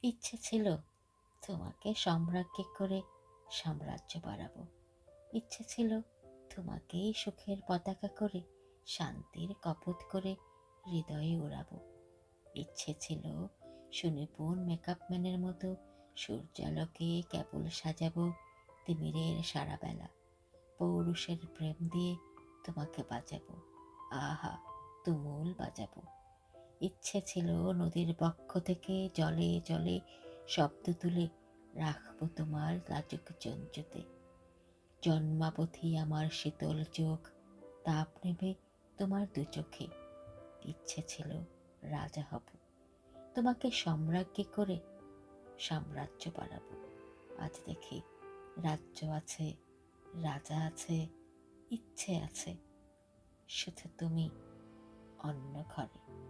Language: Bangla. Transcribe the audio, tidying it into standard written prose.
ইচ্ছে ছিল তোমাকে সম্রাজ্ঞী করে সাম্রাজ্য বাড়াবো। ইচ্ছে ছিল তোমাকেই সুখের পতাকা করে শান্তির কপোত করে হৃদয়ে ওড়াবো। ইচ্ছে ছিল সুনিপুণ মেকআপ ম্যানের মতো সূর্যালোকে কেবল সাজাবো তিমিরের সারা বেলা। পৌরুষের প্রেম দিয়ে তোমাকে বাজাবো, আহা তুমুল বাজাবো। ইচ্ছে ছিল নদীর বক্ষ থেকে জলে জলে শব্দ তুলে রাখবো তোমার লাজুক চঞ্চুতে। জন্মাবধি আমার শীতল চোখ তাপ নেবে তোমার দু চোখে। ইচ্ছে ছিল রাজা হব, তোমাকে সম্রাজ্ঞী করে সাম্রাজ্য বাড়াবো। আজ দেখি রাজ্য আছে, রাজা আছে, ইচ্ছে আছে, শুধু তুমি অন্য ঘরে।